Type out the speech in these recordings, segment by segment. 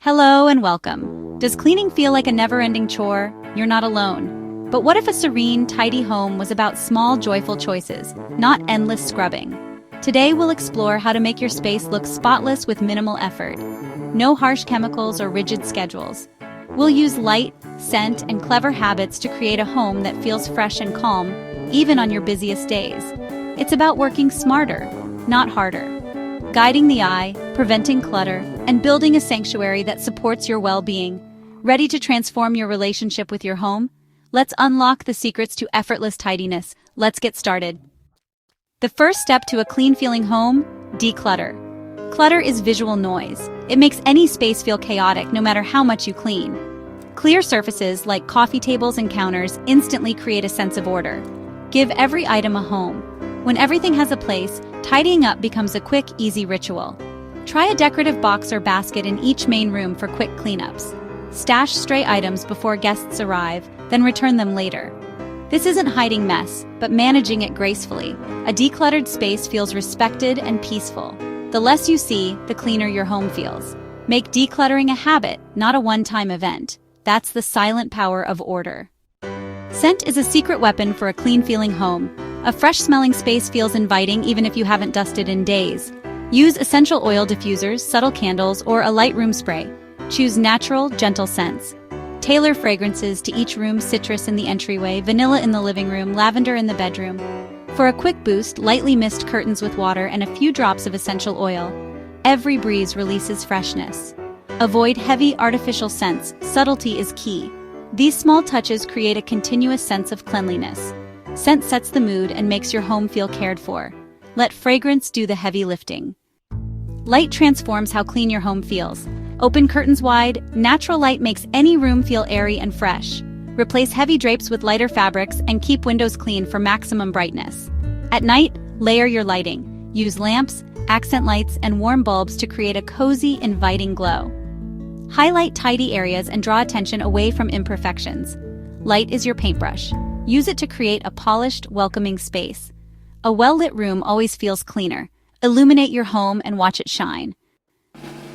Hello and welcome. Does cleaning feel like a never-ending chore? You're not alone. But what if a serene, tidy home was about small, joyful choices, not endless scrubbing? Today we'll explore how to make your space look spotless with minimal effort. No harsh chemicals or rigid schedules. We'll use light, scent, and clever habits to create a home that feels fresh and calm, even on your busiest days. It's about working smarter, not harder. Guiding the eye, preventing clutter, and building a sanctuary that supports your well-being. Ready to transform your relationship with your home? Let's unlock the secrets to effortless tidiness. Let's get started. The first step to a clean-feeling home: declutter. Clutter is visual noise. It makes any space feel chaotic no matter how much you clean. Clear surfaces like coffee tables and counters instantly create a sense of order. Give every item a home. When everything has a place, tidying up becomes a quick, easy ritual. Try a decorative box or basket in each main room for quick cleanups. Stash stray items before guests arrive, then return them later. This isn't hiding mess, but managing it gracefully. A decluttered space feels respected and peaceful. The less you see, the cleaner your home feels. Make decluttering a habit, not a one-time event. That's the silent power of order. Scent is a secret weapon for a clean-feeling home. A fresh-smelling space feels inviting even if you haven't dusted in days. Use essential oil diffusers, subtle candles, or a light room spray. Choose natural, gentle scents. Tailor fragrances to each room: citrus in the entryway, vanilla in the living room, lavender in the bedroom. For a quick boost, lightly mist curtains with water and a few drops of essential oil. Every breeze releases freshness. Avoid heavy, artificial scents. Subtlety is key. These small touches create a continuous sense of cleanliness. Scent sets the mood and makes your home feel cared for. Let fragrance do the heavy lifting. Light transforms how clean your home feels. Open curtains wide. Natural light makes any room feel airy and fresh. Replace heavy drapes with lighter fabrics and keep windows clean for maximum brightness. At night, layer your lighting. Use lamps, accent lights, and warm bulbs to create a cozy, inviting glow. Highlight tidy areas and draw attention away from imperfections. Light is your paintbrush. Use it to create a polished, welcoming space. A well-lit room always feels cleaner. Illuminate your home and watch it shine.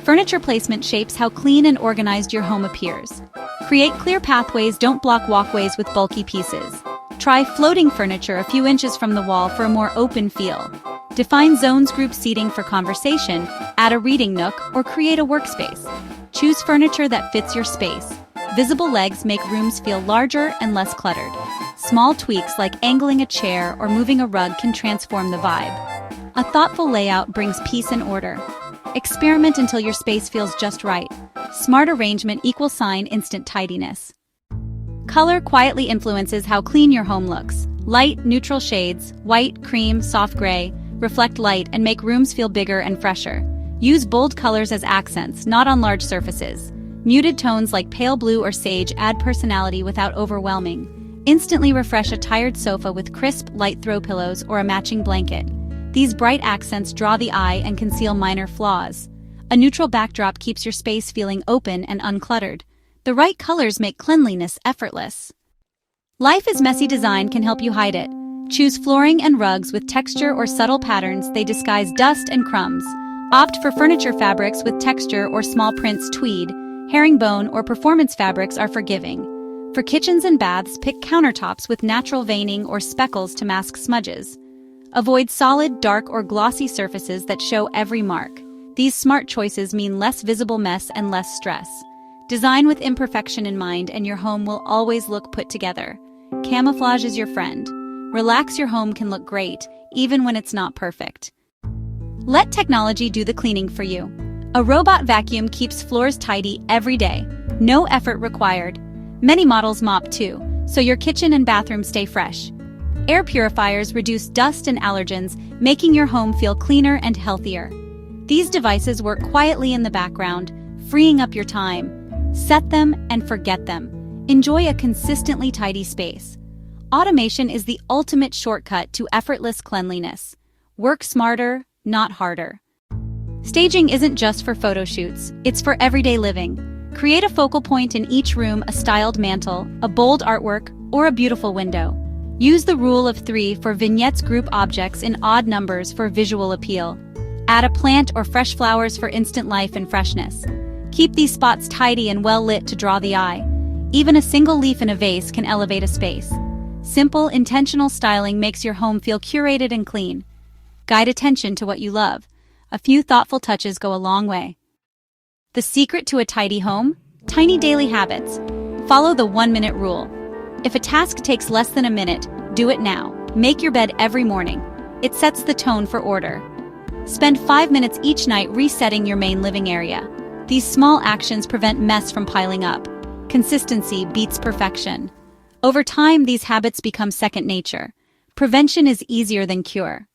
Furniture placement shapes how clean and organized your home appears. Create clear pathways, don't block walkways with bulky pieces. Try floating furniture a few inches from the wall for a more open feel. Define zones, group seating for conversation, add a reading nook, or create a workspace. Choose furniture that fits your space. Visible legs make rooms feel larger and less cluttered. Small tweaks like angling a chair or moving a rug can transform the vibe. A thoughtful layout brings peace and order. Experiment until your space feels just right. Smart arrangement equals instant tidiness. Color quietly influences how clean your home looks. Light, neutral shades, white, cream, soft gray, reflect light and make rooms feel bigger and fresher. Use bold colors as accents, not on large surfaces. Muted tones like pale blue or sage add personality without overwhelming. Instantly refresh a tired sofa with crisp, light throw pillows or a matching blanket. These bright accents draw the eye and conceal minor flaws. A neutral backdrop keeps your space feeling open and uncluttered. The right colors make cleanliness effortless. Life is messy. Design can help you hide it. Choose flooring and rugs with texture or subtle patterns. They disguise dust and crumbs. Opt for furniture fabrics with texture or small prints. Tweed, herringbone, or performance fabrics are forgiving. For kitchens and baths, pick countertops with natural veining or speckles to mask smudges. Avoid solid, dark, or glossy surfaces that show every mark. These smart choices mean less visible mess and less stress. Design with imperfection in mind and your home will always look put together. Camouflage is your friend. Relax, your home can look great, even when it's not perfect. Let technology do the cleaning for you. A robot vacuum keeps floors tidy every day. No effort required. Many models mop too, so your kitchen and bathroom stay fresh. Air purifiers reduce dust and allergens, making your home feel cleaner and healthier. These devices work quietly in the background, freeing up your time. Set them and forget them. Enjoy a consistently tidy space. Automation is the ultimate shortcut to effortless cleanliness. Work smarter, not harder. Staging isn't just for photo shoots, it's for everyday living. Create a focal point in each room: a styled mantle, a bold artwork, or a beautiful window. Use the rule of 3 for vignettes. Group objects in odd numbers for visual appeal. Add a plant or fresh flowers for instant life and freshness. Keep these spots tidy and well lit to draw the eye. Even a single leaf in a vase can elevate a space. Simple, intentional styling makes your home feel curated and clean. Guide attention to what you love. A few thoughtful touches go a long way. The secret to a tidy home? Tiny daily habits. Follow the 1-minute rule. If a task takes less than a minute, do it now. Make your bed every morning. It sets the tone for order. Spend 5 minutes each night resetting your main living area. These small actions prevent mess from piling up. Consistency beats perfection. Over time, these habits become second nature. Prevention is easier than cure.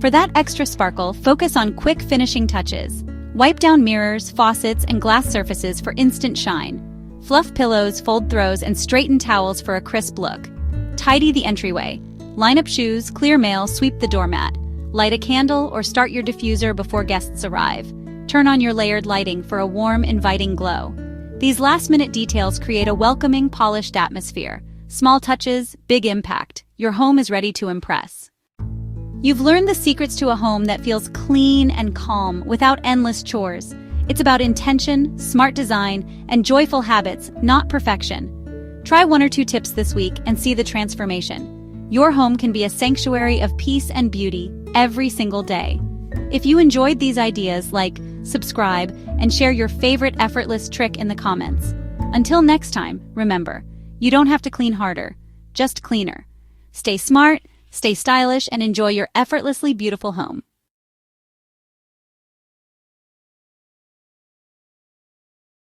For that extra sparkle, focus on quick finishing touches. Wipe down mirrors, faucets, and glass surfaces for instant shine. Fluff pillows, fold throws, and straighten towels for a crisp look. Tidy the entryway. Line up shoes, clear mail, sweep the doormat. Light a candle or start your diffuser before guests arrive. Turn on your layered lighting for a warm, inviting glow. These last-minute details create a welcoming, polished atmosphere. Small touches, big impact. Your home is ready to impress. You've learned the secrets to a home that feels clean and calm without endless chores. It's about intention, smart design, and joyful habits, not perfection. Try 1 or 2 tips this week and see the transformation. Your home can be a sanctuary of peace and beauty every single day. If you enjoyed these ideas, like, subscribe, and share your favorite effortless trick in the comments. Until next time, remember, you don't have to clean harder, just cleaner. Stay smart, stay stylish, and enjoy your effortlessly beautiful home.